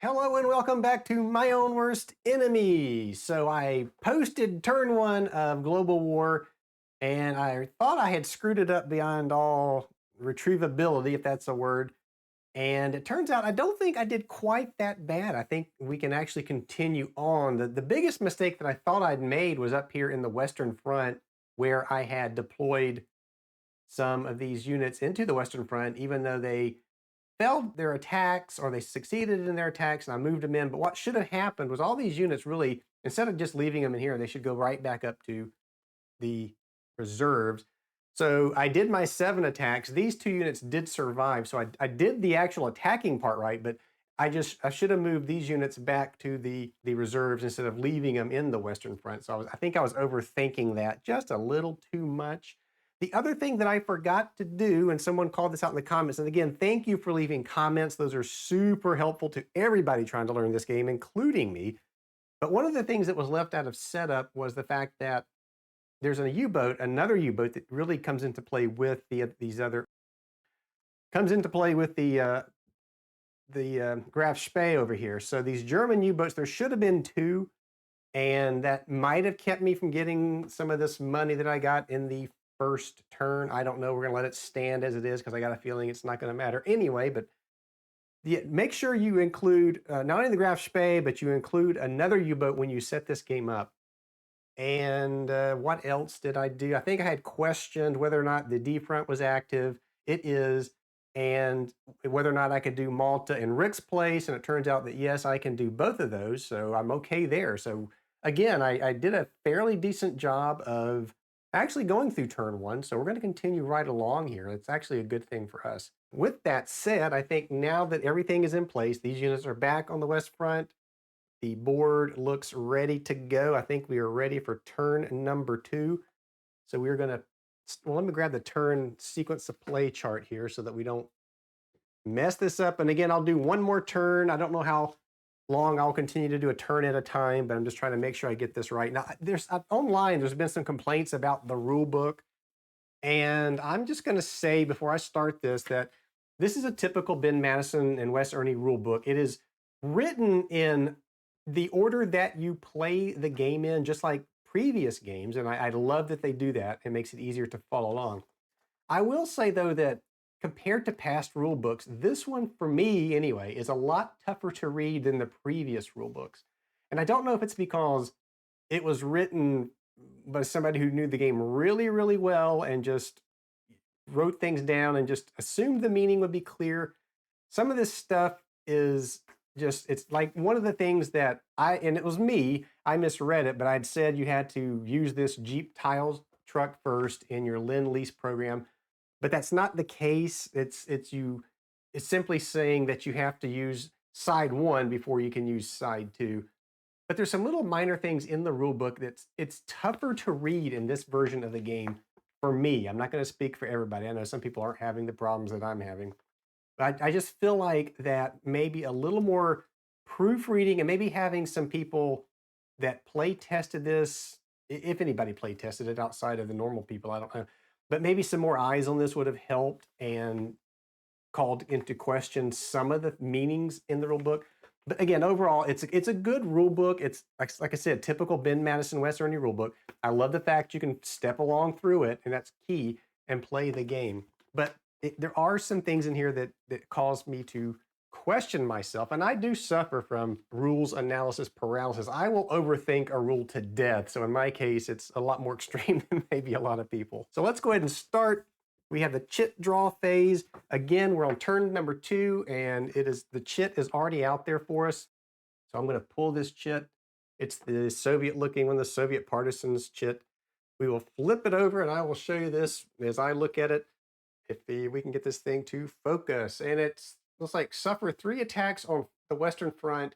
Hello and welcome back to My Own Worst Enemy. So I posted turn one of Global War and I thought I had screwed it up beyond all retrievability, if that's a word. And it turns out I don't think I did quite that bad. I think we can actually continue on. The biggest mistake that I thought I'd made was up here in the Western Front where I had deployed some of these units into the Western Front, even though they failed their attacks or they succeeded in their attacks and I moved them in. But what should have happened was all these units really, instead of just leaving them in here, they should go right back up to the reserves. So I did my 7 attacks. These 2 units did survive. So I did the actual attacking part right, but I should have moved these units back to the reserves instead of leaving them in the Western Front. So I think I was overthinking that just a little too much. The other thing that I forgot to do, and someone called this out in the comments, and again, thank you for leaving comments. Those are super helpful to everybody trying to learn this game, including me. But one of the things that was left out of setup was the fact that there's a U-boat, another U-boat that really comes into play with the Graf Spee over here. So these German U-boats, there should have been 2, and that might have kept me from getting some of this money that I got in the first turn. I don't know. We're going to let it stand as it is because I got a feeling it's not going to matter anyway. But make sure you include not only the Graf Spee, but you include another U-boat when you set this game up. And what else did I do? I think I had questioned whether or not the D front was active. It is. And whether or not I could do Malta and Rick's place. And it turns out that yes, I can do both of those. So I'm okay there. So again, I did a fairly decent job of actually going through turn one. So we're going to continue right along here. It's actually a good thing for us. With that said, I think now that everything is in place, these units are back on the West Front. The board looks ready to go. I think we are ready for turn number 2. So we're going to, well, let me grab the turn sequence of play chart here so that we don't mess this up. And again, I'll do one more turn. I don't know how long I'll continue to do a turn at a time, but I'm just trying to make sure I get this right. Now, online, there's been some complaints about the rule book. And I'm just going to say before I start this that this is a typical Ben Madison and Wes Ernie rule book. It is written in the order that you play the game in, just like previous games. And I love that they do that. It makes it easier to follow along. I will say, though, that compared to past rule books, this one, for me anyway, is a lot tougher to read than the previous rule books. And I don't know if it's because it was written by somebody who knew the game really, really well and just wrote things down and just assumed the meaning would be clear. Some of this stuff is just, it's like one of the things that and it was me, I misread it, but I'd said you had to use this Jeep tiles truck first in your Lend-Lease program, but that's not the case. It's simply saying that you have to use side 1 before you can use side 2. But there's some little minor things in the rule book it's tougher to read in this version of the game for me. I'm not going to speak for everybody. I know some people aren't having the problems that I'm having. But I just feel like that maybe a little more proofreading and maybe having some people that play tested this, if anybody play tested it outside of the normal people, I don't know. But maybe some more eyes on this would have helped and called into question some of the meanings in the rule book. But again, overall, it's a good rule book. It's like I said, typical Ben Madison Wes Ernie rule book. I love the fact you can step along through it, and that's key, and play the game. But there are some things in here that cause me to question myself, and I do suffer from rules analysis paralysis. I will overthink a rule to death. So in my case, it's a lot more extreme than maybe a lot of people. So let's go ahead and start. We have the chit draw phase. Again, we're on turn number 2, and the chit is already out there for us. So I'm going to pull this chit. It's the Soviet looking one, the Soviet Partisans chit. We will flip it over, and I will show you this as I look at it. If we can get this thing to focus. And it looks like suffer 3 attacks on the Western Front.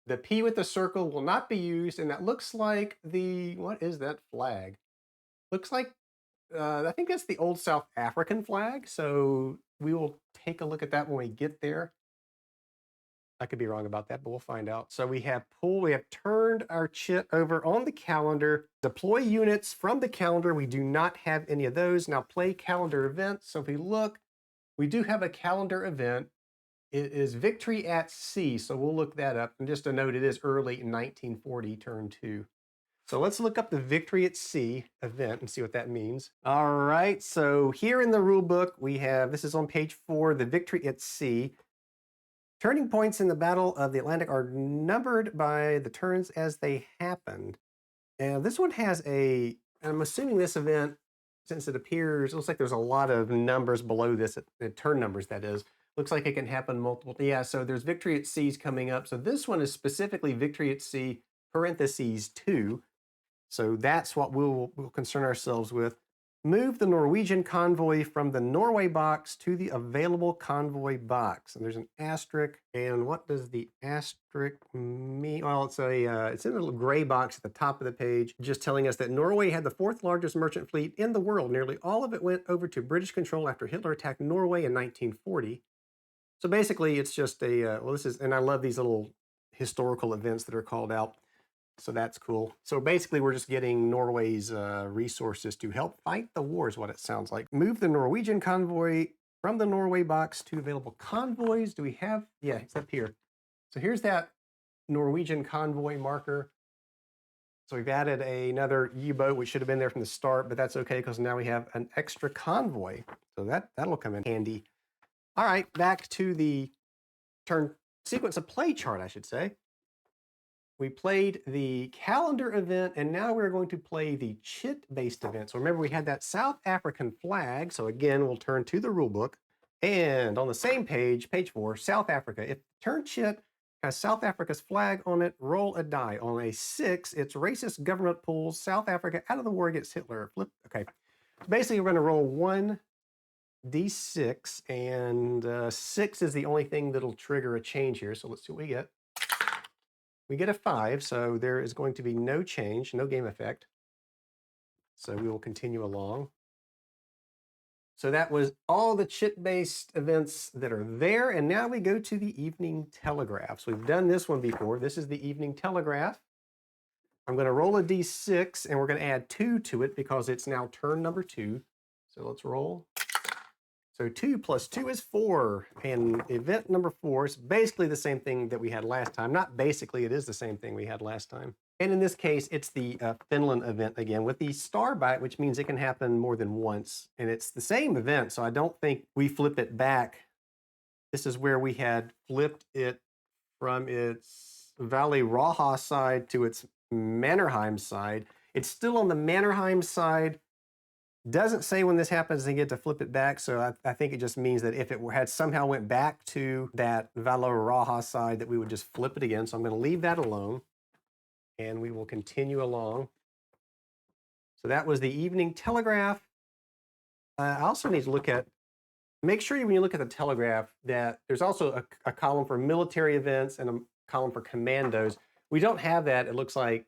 The P with the circle will not be used, and that looks like what is that flag? Looks like I think that's the old South African flag, so we will take a look at that when we get there. I could be wrong about that, but we'll find out. So we have turned our chit over on the calendar. Deploy units from the calendar. We do not have any of those. Now play calendar events. So if we look, we do have a calendar event. It is Victory at Sea, so we'll look that up. And just a note, it is early in 1940, turn 2. So let's look up the Victory at Sea event and see what that means. All right, so here in the rule book, we have, this is on page 4, the Victory at Sea. Turning points in the Battle of the Atlantic are numbered by the turns as they happened. And this one has I'm assuming this event, since it appears, it looks like there's a lot of numbers below this, turn numbers that is. Looks like it can happen multiple, yeah, so there's Victory at Seas coming up. So this one is specifically Victory at Sea, parentheses 2. So that's what we'll concern ourselves with. Move the Norwegian convoy from the Norway box to the available convoy box. And there's an asterisk. And what does the asterisk mean? Well, it's in a little gray box at the top of the page, just telling us that Norway had the 4th largest merchant fleet in the world. Nearly all of it went over to British control after Hitler attacked Norway in 1940. So basically, it's just and I love these little historical events that are called out. So that's cool. So basically, we're just getting Norway's resources to help fight the war is what it sounds like. Move the Norwegian convoy from the Norway box to available convoys. Do we have? Yeah, it's up here. So here's that Norwegian convoy marker. So we've added another U-boat, which should have been there from the start, but that's okay because now we have an extra convoy. So that'll come in handy. All right, back to the turn sequence of play chart, I should say. We played the calendar event, and now we're going to play the chit-based event. So remember, we had that South African flag. So again, we'll turn to the rule book. And on the same page, page 4, South Africa. If turn chit has South Africa's flag on it, roll a die. On a 6, it's racist government pulls South Africa out of the war against Hitler. Flip. Okay. Basically, we're going to roll 1d6, and 6 is the only thing that'll trigger a change here. So let's see what we get. We get a 5, so there is going to be no change, no game effect. So we will continue along. So that was all the chit-based events that are there, and now we go to the Evening Telegraph. So we've done this one before. This is the Evening Telegraph. I'm going to roll a d6, and we're going to add 2 to it because it's now turn number 2. So let's roll. So 2 plus 2 is 4, and event number 4 is basically the same thing that we had last time. Not basically, it is the same thing we had last time. And in this case, it's the Finland event again with the star bite, which means it can happen more than once. And it's the same event, so I don't think we flip it back. This is where we had flipped it from its WWII side to its Mannerheim side. It's still on the Mannerheim side. Doesn't say when this happens they get to flip it back, so I think it just means that if it had somehow went back to that WWII side that we would just flip it again. So I'm going to leave that alone, and we will continue along. So that was the Evening Telegraph. I also need to look at, make sure when you look at the Telegraph that there's also a column for military events and a column for commandos. We don't have that. It looks like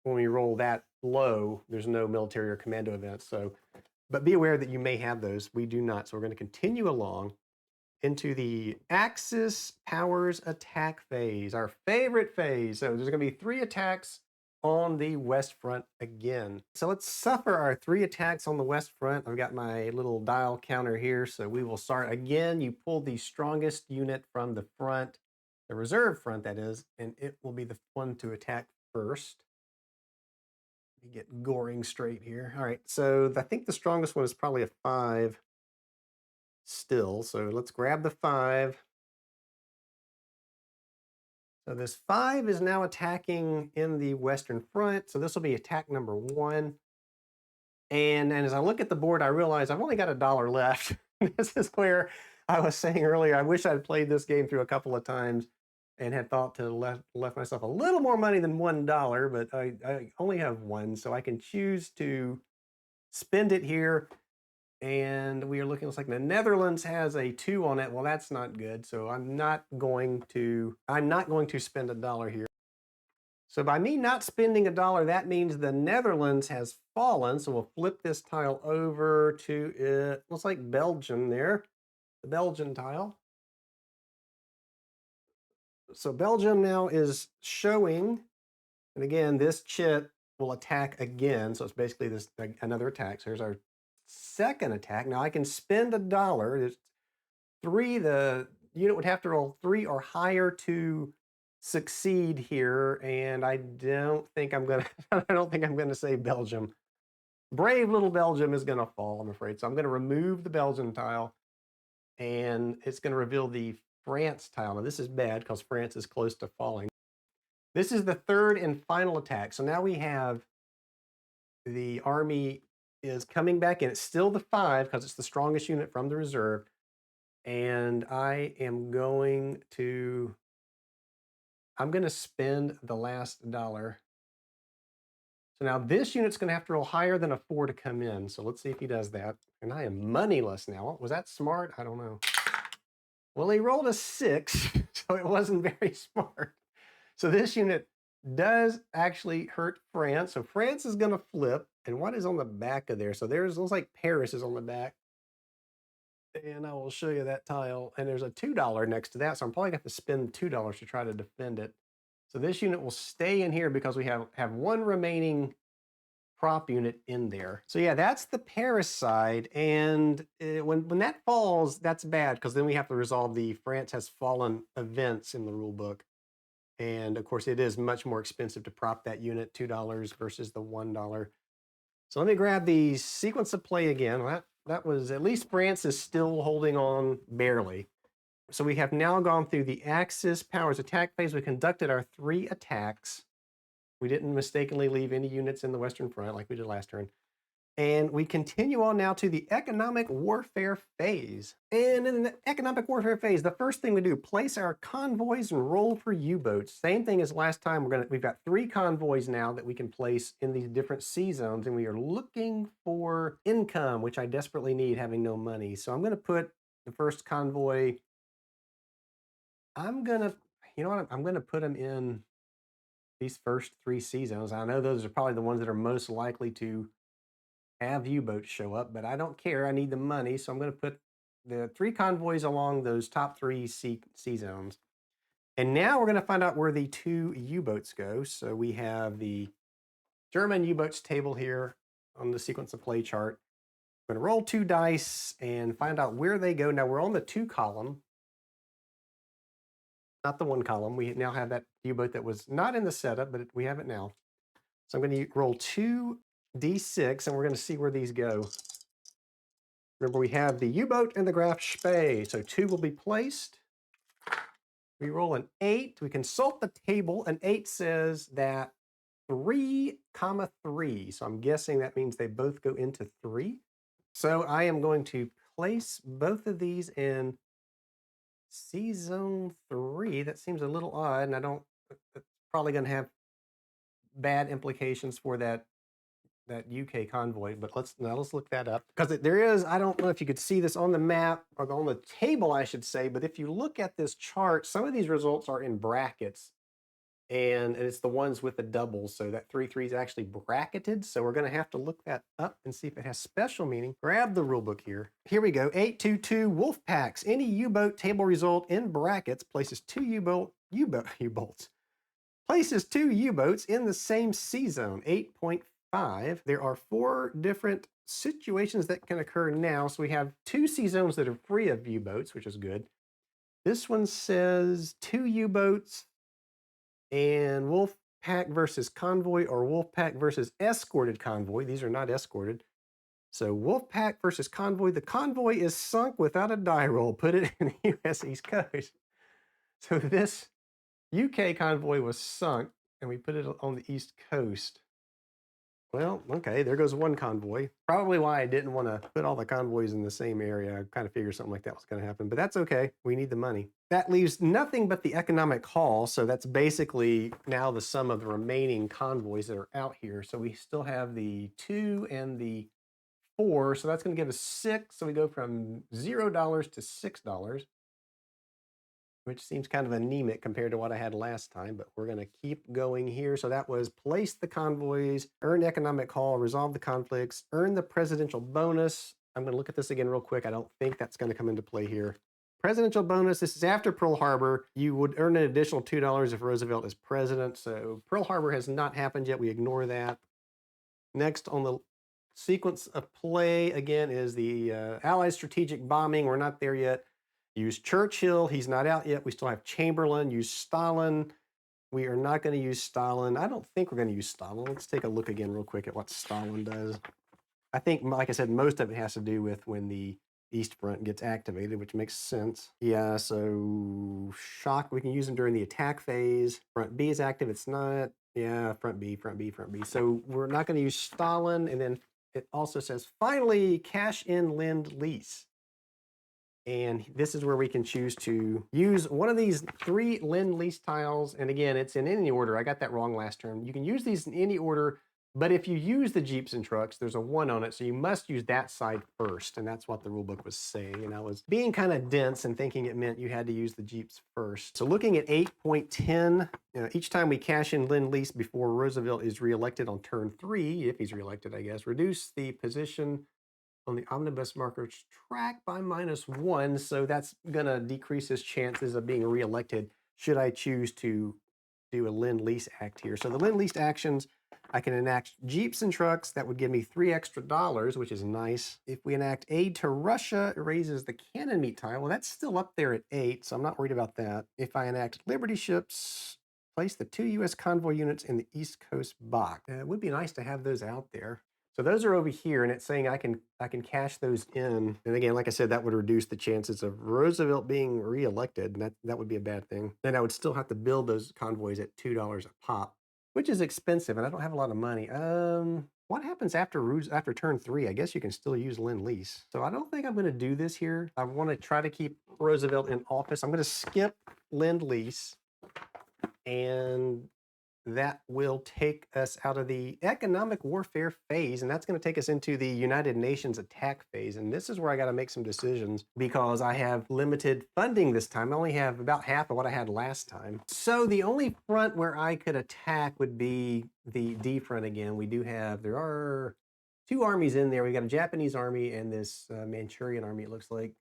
when we roll that low, there's no military or commando events. So, but be aware that you may have those. We do not. So we're going to continue along into the Axis Powers attack phase, our favorite phase. So there's going to be 3 attacks on the West Front again. So let's suffer our 3 attacks on the West Front. I've got my little dial counter here. So we will start again. You pull the strongest unit from the front, the reserve front that is, and it will be the one to attack first. Get Goring straight here. All right, so I think the strongest one is probably a 5 still. So let's grab the 5. So this 5 is now attacking in the Western Front. So this will be attack number 1. And as I look at the board, I realize I've only got $1 left. This is where I was saying earlier, I wish I'd played this game through a couple of times and had thought to left myself a little more money than $1, but I only have 1, so I can choose to spend it here. And we are looking, looks like the Netherlands has a 2 on it. Well, that's not good, so I'm not going to spend $1 here. So by me not spending $1, that means the Netherlands has fallen. So we'll flip this tile over to it. Looks like Belgium there, the Belgian tile. So Belgium now is showing, and again, this chit will attack again. So it's basically this another attack. So here's our second attack. Now I can spend $1. There's 3. unit would have to roll 3 or higher to succeed here, and I don't think I'm gonna I don't think I'm gonna say Belgium. Brave little Belgium is gonna fall, I'm afraid. So I'm gonna remove the Belgium tile, and it's gonna reveal the France tile. Now this is bad because France is close to falling. This is the third and final attack. So now we have the army is coming back in. It's still the 5 because it's the strongest unit from the reserve. And I'm going to spend the last dollar. So now this unit's going to have to roll higher than a 4 to come in. So let's see if he does that. And I am moneyless now. Was that smart? I don't know. Well, he rolled a 6, so it wasn't very smart. So this unit does actually hurt France. So France is going to flip. And what is on the back of there? So looks like Paris is on the back. And I will show you that tile. And there's a $2 next to that. So I'm probably going to have to spend $2 to try to defend it. So this unit will stay in here because we have one remaining prop unit in there. So yeah, that's the Paris side. And when that falls, that's bad because then we have to resolve the France has fallen events in the rule book. And of course, it is much more expensive to prop that unit, $2 versus the $1. So let me grab the sequence of play again. That was, at least France is still holding on barely. So we have now gone through the Axis powers attack phase. We conducted our 3 attacks. We didn't mistakenly leave any units in the Western Front like we did last turn. And we continue on now to the economic warfare phase. And in the economic warfare phase, the first thing we do, place our convoys and roll for U-boats. Same thing as last time. We've got 3 convoys now that we can place in these different sea zones, and we are looking for income, which I desperately need, having no money. So I'm going to put the first convoy. I'm going to put them in these first 3 sea zones. I know those are probably the ones that are most likely to have U-boats show up, but I don't care. I need the money, so I'm going to put the 3 convoys along those top 3 sea zones. And now we're going to find out where the 2 U-boats go. So we have the German U-boats table here on the sequence of play chart. I'm going to roll 2 dice and find out where they go. Now we're on the 2 column, not the 1 column. We now have that U-boat that was not in the setup, but we have it now. So I'm going to roll 2d6, and we're going to see where these go. Remember, we have the U-boat and the Graf Spee. So 2 will be placed. We roll an 8. We consult the table. An 8 says that 3, 3. So I'm guessing that means they both go into 3. So I am going to place both of these in Sea Zone 3. That seems a little odd, and it's probably going to have bad implications for that UK convoy, but let's look that up, because there is, I don't know if you could see this on the map or on the table, I should say, but if you look at this chart, some of these results are in brackets, and it's the ones with the doubles, so that 3-3 is actually bracketed, so we're going to have to look that up and see if it has special meaning. Grab the rule book here. Here we go. 822 wolf packs. Any U-boat table result in brackets places 2 U-boats. Places 2 U-boats in the same sea zone. 8.5. There are 4 different situations that can occur now. So we have 2 sea zones that are free of U-boats, which is good. This one says 2 U-boats and wolf pack versus convoy, or wolf pack versus escorted convoy. These are not escorted. So wolf pack versus convoy. The convoy is sunk without a die roll. Put it in the U.S. East Coast. So this UK convoy was sunk, and we put it on the East Coast. Well, okay, there goes 1 convoy. Probably why I didn't want to put all the convoys in the same area. I kind of figured something like that was going to happen, but that's okay. We need the money. That leaves nothing but the economic haul, so that's basically now the sum of the remaining convoys that are out here. So we still have the 2 and the 4, so that's going to give us 6. So we go from $0 to $6. Which seems kind of anemic compared to what I had last time, but we're going to keep going here. So that was place the convoys, earn economic haul, resolve the conflicts, earn the presidential bonus. I'm going to look at this again real quick. I don't think that's going to come into play here. Presidential bonus, this is after Pearl Harbor. You would earn an additional $2 if Roosevelt is president. So Pearl Harbor has not happened yet. We ignore that. Next on the sequence of play, again, is the Allied strategic bombing. We're not there yet. Use Churchill. He's not out yet. We still have Chamberlain. Use Stalin. We are not going to use Stalin. I don't think we're going to use Stalin. Let's take a look again real quick at what Stalin does. I think, like I said, most of it has to do with when the East Front gets activated, which makes sense. Yeah, so shock, we can use them during the attack phase. Front B is active, it's not. Yeah, front B, front B, front B. So we're not going to use Stalin. And then it also says, finally, cash in lend lease. And this is where we can choose to use one of these 3 lend lease tiles. And again, it's in any order. I got that wrong last term. You can use these in any order, but if you use the Jeeps and trucks, there's a 1 on it. So you must use that side first. And that's what the rule book was saying. And I was being kind of dense and thinking it meant you had to use the Jeeps first. So looking at 8.10, each time we cash in lend lease before Roosevelt is reelected on turn 3, if he's reelected, I guess, reduce the position on the omnibus marker's track by -1. So that's going to decrease his chances of being reelected should I choose to do a lend-lease act here. So the lend-lease actions, I can enact Jeeps and trucks. That would give me $3 extra, which is nice. If we enact aid to Russia, it raises the cannon meat tile. Well, that's still up there at 8, so I'm not worried about that. If I enact Liberty ships, place the 2 U.S. convoy units in the East Coast box. It would be nice to have those out there. So those are over here, and it's saying I can cash those in. And again, like I said, that would reduce the chances of Roosevelt being reelected, and that would be a bad thing. Then I would still have to build those convoys at $2 a pop, which is expensive, and I don't have a lot of money. What happens after turn 3? I guess you can still use lend-lease. So I don't think I'm going to do this here. I want to try to keep Roosevelt in office. I'm going to skip lend-lease, and that will take us out of the economic warfare phase, and that's going to take us into the United Nations attack phase. And this is where I got to make some decisions because I have limited funding this time. I only have about half of what I had last time. So the only front where I could attack would be the D front again. There are 2 armies in there. We got a Japanese army and this Manchurian army, it looks like.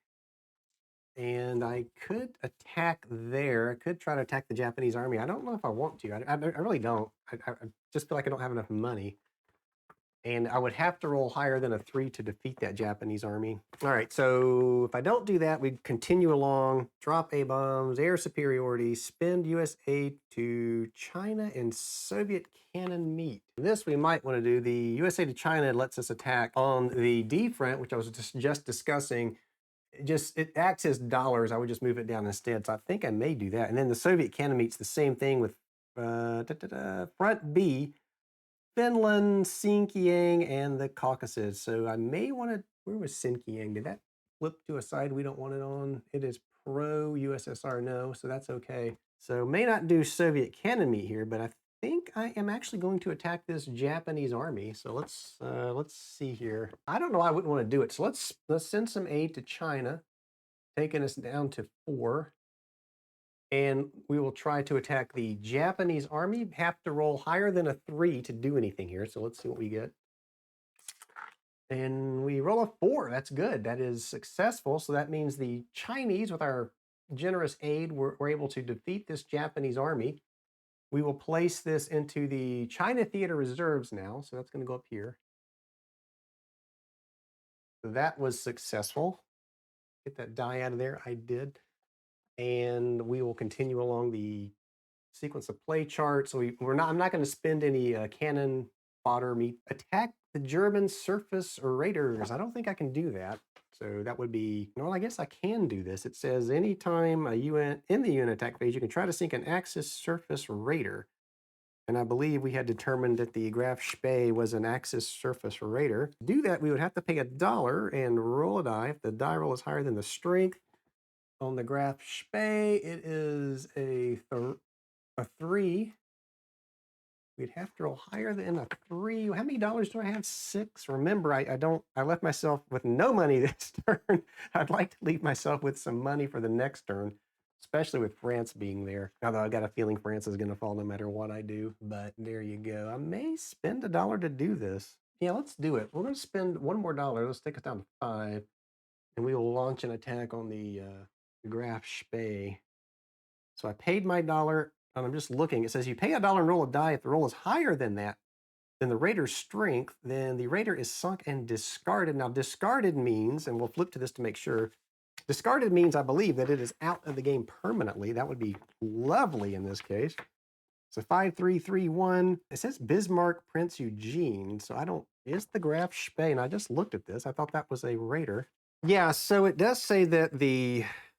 And I could attack there. I could try to attack the Japanese army. I don't know if I want to. I really don't. I just feel like I don't have enough money. And I would have to roll higher than a 3 to defeat that Japanese army. All right, so if I don't do that, we continue along, drop A-bombs, air superiority, spend US aid to China and Soviet cannon meat. This we might want to do. The USA to China lets us attack on the D front, which I was just discussing. It acts as dollars. I would just move it down instead. So I think I may do that. And then the Soviet cannon meat's the same thing with front B, Finland, Xinjiang, and the Caucasus. So I may want to, where was Xinjiang? Did that flip to a side we don't want it on? It is pro-USSR, no, so that's okay. So may not do Soviet cannon meat here, but I think I am actually going to attack this Japanese army. So let's see here. I don't know why I wouldn't want to do it. So let's send some aid to China, taking us down to 4. And we will try to attack the Japanese army. Have to roll higher than a 3 to do anything here. So let's see what we get. And we roll a 4. That's good. That is successful. So that means the Chinese, with our generous aid, were able to defeat this Japanese army. We will place this into the China Theater Reserves now. So that's going to go up here. So that was successful. Get that die out of there. I did. And we will continue along the sequence of play chart. So I'm not going to spend any cannon fodder meat. Attack the German surface raiders. I don't think I can do that. So that would be, well, I guess I can do this. It says anytime in the UN attack phase, you can try to sink an Axis surface raider. And I believe we had determined that the Graf Spee was an Axis surface raider. To do that, we would have to pay $1 and roll a die. If the die roll is higher than the strength on the Graf Spee, it is a 3. We'd have to roll higher than a 3. How many dollars do I have? 6. Remember, I left myself with no money this turn. I'd like to leave myself with some money for the next turn, especially with France being there. Although I got a feeling France is going to fall no matter what I do. But there you go. I may spend $1 to do this. Yeah, let's do it. We're going to spend $1 more. Let's take us down to 5. And we will launch an attack on the Graf Spee. So I paid my $1. And I'm just looking. It says you pay $1 and roll a die. If the roll is higher than that, than the raider's strength, then the raider is sunk and discarded. Now, discarded means, and we'll flip to this to make sure, Discarded means I believe that it is out of the game permanently. That would be lovely in this case. So 5-3-3-1. It says Bismarck, Prince Eugene. So I don't, is the Graf Spee? And I just looked at this. I thought that was a raider. Yeah, so it does say that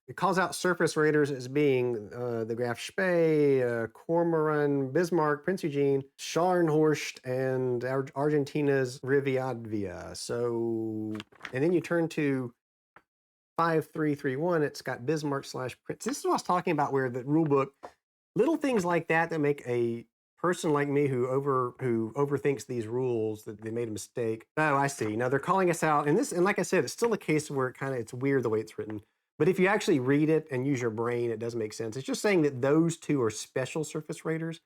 it calls out surface raiders as being the Graf Spee, Cormoran, Bismarck, Prince Eugene, Scharnhorst, and Argentina's Rivadavia. So, and then you turn to 5-3-3-1. It's got Bismarck / Prince. This is what I was talking about, where the rule book, little things like that make a person like me who overthinks these rules, that they made a mistake. Oh, I see. Now they're calling us out, and like I said, it's still a case where it's weird the way it's written. But if you actually read it and use your brain, it does make sense. It's just saying that those two are special surface raiders,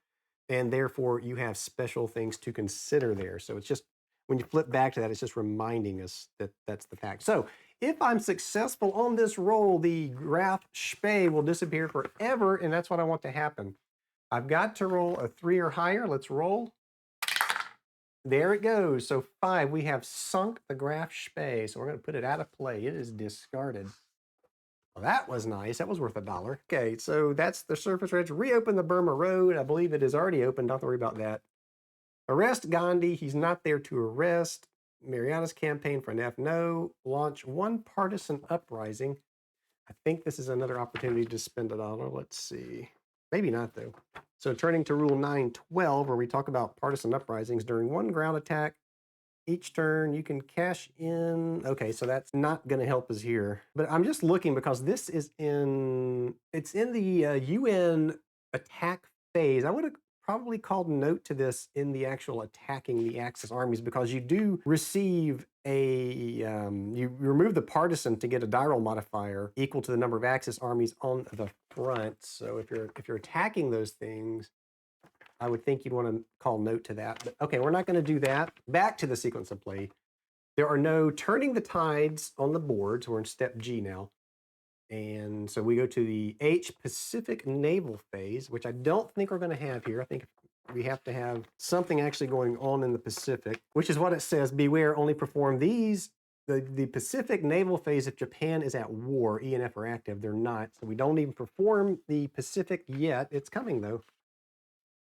and therefore you have special things to consider there. So it's just, when you flip back to that, it's just reminding us that that's the fact. So if I'm successful on this roll, the Graf Spee will disappear forever, and that's what I want to happen. I've got to roll a 3 or higher. Let's roll. There it goes. So 5, we have sunk the Graf Spee. So we're going to put it out of play. It is discarded. Well, that was nice. That was worth $1. Okay, so that's the surface raiders. Reopen the Burma Road. I believe it is already open. Don't worry about that. Arrest Gandhi. He's not there to arrest. Mariana's campaign for an F. No. Launch one partisan uprising. I think this is another opportunity to spend $1. Let's see. Maybe not, though. So turning to Rule 9.12, where we talk about partisan uprisings, during one ground attack each turn, you can cash in. Okay, so that's not going to help us here. But I'm just looking because this is it's in the UN attack phase. I would have probably called note to this in the actual attacking the Axis armies, because you do receive you remove the partisan to get a die roll modifier equal to the number of Axis armies on the front. So if you're attacking those things, I would think you'd want to call note to that. But okay, we're not going to do that. Back to the sequence of play. There are no turning the tides on the boards. We're in step G now. And so we go to the H, Pacific Naval Phase, which I don't think we're going to have here. I think we have to have something actually going on in the Pacific, which is what it says. Beware, only perform these. The Pacific Naval Phase, if Japan is at war, E and F are active. They're not. So we don't even perform the Pacific yet. It's coming, though.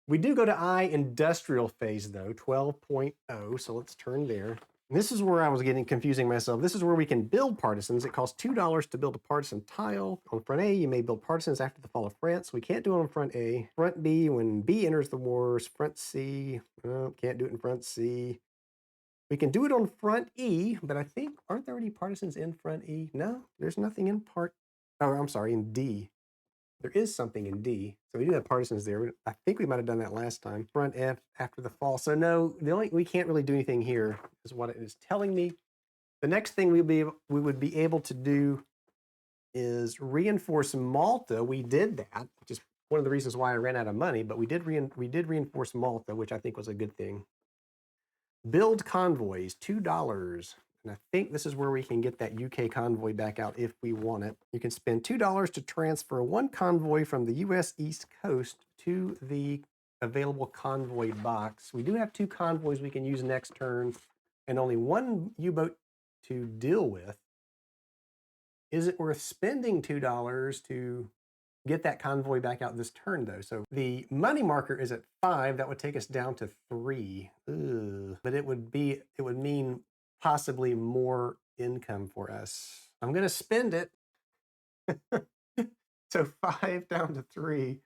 We do go to I, Industrial Phase, though, 12.0. So let's turn there. And this is where I was getting confusing myself. This is where we can build partisans. It costs $2 to build a partisan tile. On front A, you may build partisans after the fall of France. We can't do it on front A. Front B, when B enters the wars. Front C, can't do it in front C. We can do it on front E, but I think, aren't there any partisans in front E? No, there's nothing in in D. There is something in D. So we do have partisans there. I think we might have done that last time. Front F after the fall. So no, we can't really do anything here, is what it is telling me. The next thing we would be able to do is reinforce Malta. We did that, which is one of the reasons why I ran out of money, but we did reinforce Malta, which I think was a good thing. Build convoys, $2. And I think this is where we can get that UK convoy back out if we want it. You can spend $2 to transfer one convoy from the US East Coast to the available convoy box. We do have 2 convoys we can use next turn and only 1 U-boat to deal with. Is it worth spending $2 to get that convoy back out this turn, though? So the money marker is at 5. That would take us down to 3. Ugh. But it would mean possibly more income for us. I'm going to spend it. So 5 down to 3.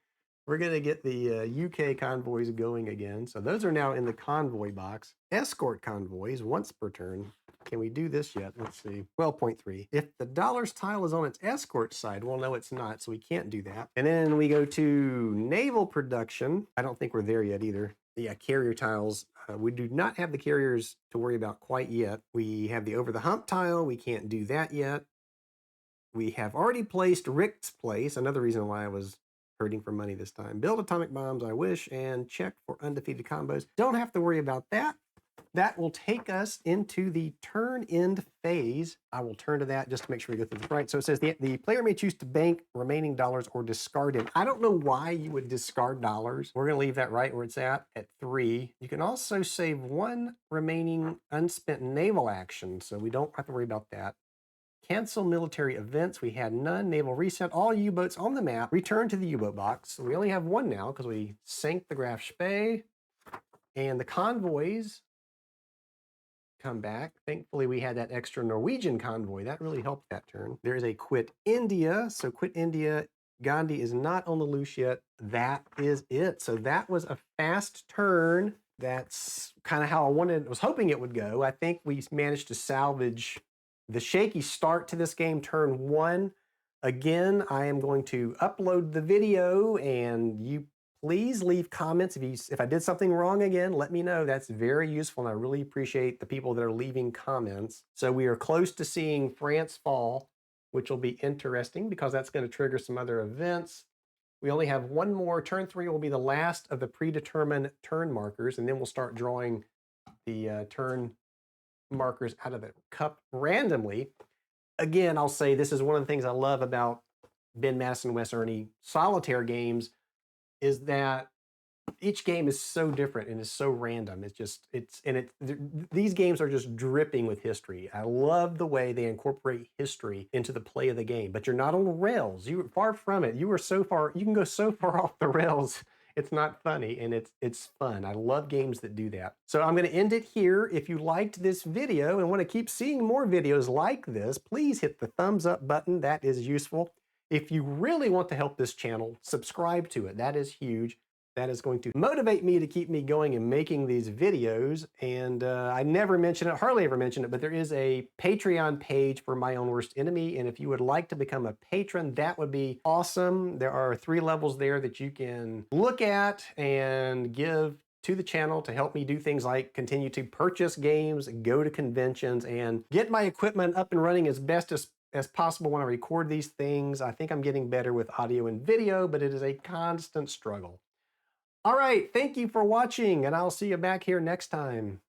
We're going to get the UK convoys going again. So those are now in the convoy box. Escort convoys once per turn. Can we do this yet? Let's see. 12.3. If the dollars tile is on its escort side, well, no, it's not, so we can't do that. And then we go to naval production. I don't think we're there yet either. Yeah, carrier tiles. We do not have the carriers to worry about quite yet. We have the over the hump tile. We can't do that yet. We have already placed Rick's place. Another reason why I was hurting for money this time. Build atomic bombs, I wish, and check for undefeated combos. Don't have to worry about that. That will take us into the turn end phase. I will turn to that just to make sure we go through the right. So it says the player may choose to bank remaining dollars or discard them. I don't know why you would discard dollars. We're going to leave that right where it's at 3. You can also save 1 remaining unspent naval action, so we don't have to worry about that. Cancel military events. We had none. Naval reset. All U-boats on the map. Return to the U-boat box. So we only have one now because we sank the Graf Spee. And the convoys come back. Thankfully, we had that extra Norwegian convoy. That really helped that turn. There is a quit India. So quit India. Gandhi is not on the loose yet. That is it. So that was a fast turn. That's kind of how I was hoping it would go. I think we managed to salvage the shaky start to this game, turn 1. Again, I am going to upload the video, and you please leave comments. If I did something wrong again, let me know. That's very useful, and I really appreciate the people that are leaving comments. So we are close to seeing France fall, which will be interesting because that's going to trigger some other events. We only have one more. Turn 3 will be the last of the predetermined turn markers, and then we'll start drawing the turn markers out of the cup randomly. Again, I'll say this is one of the things I love about Ben Madison West Ernie solitaire games is that each game is so different and is so random. These games are just dripping with history. I love the way they incorporate history into the play of the game, but you're not on the rails. You're far from it. You can go so far off the rails. It's not funny, and it's fun. I love games that do that. So I'm going to end it here. If you liked this video and want to keep seeing more videos like this, please hit the thumbs up button. That is useful. If you really want to help this channel, subscribe to it. That is huge. That is going to motivate me to keep me going and making these videos. And I never mention it, hardly ever mention it, but there is a Patreon page for My Own Worst Enemy. And if you would like to become a patron, that would be awesome. There are 3 levels there that you can look at and give to the channel to help me do things like continue to purchase games, go to conventions, and get my equipment up and running as best as possible when I record these things. I think I'm getting better with audio and video, but it is a constant struggle. All right, thank you for watching, and I'll see you back here next time.